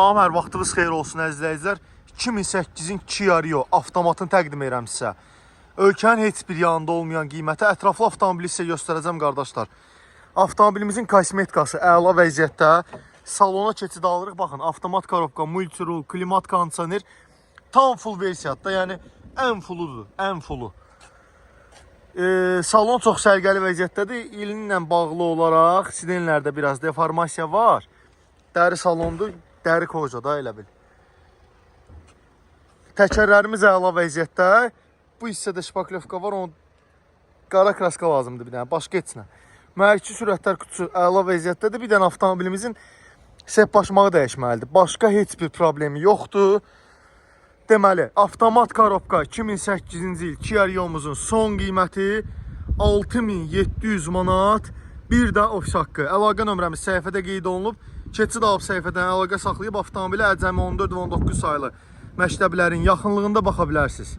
Salam, hər vaxtınız xeyir olsun əzizləyicilər. 2008-in Kia Rio avtomatını təqdim edirəm sizə. Ölkənin heç bir yanında olmayan qiymətə ətraflı avtomobili sizə göstərəcəm qardaşlar. Avtomobilimizin kosmetikası əla vəziyyətdə. Salona keçid alırıq. Baxın, avtomat korobka, multirul, klimat kondisioner tam full versiyada, yəni ən fulludur, ən fullu. Salon çox sərgəli vəziyyətdədir. İlinlə bağlı olaraq silinlərdə biraz deformasiya var. Dəri salondur, dəri koca da elə bil. Təkərlərimiz əla vəziyyətdə. Bu hissədə şpaklyovka var, onun qara kraska lazımdır bir dənə, başqa etsinə. Mühərriki sürətlər kutusu əla vəziyyətdədir. Bir dənə avtomobilimizin sep başmağı dəyişməlidir. Başqa heç bir problemi yoxdur. Deməli, avtomat korobka 2008-ci il Kia Rio'muzun son qiyməti 6700 manat. Bir də ofis haqqı. Əlaqə nömrəmiz səhifədə qeyd olunub. Keçid alıb səhifədən əlaqə saxlayıb avtomobili Əcəmi 14 və 19 saylı məktəblərin yaxınlığında baxa bilərsiniz.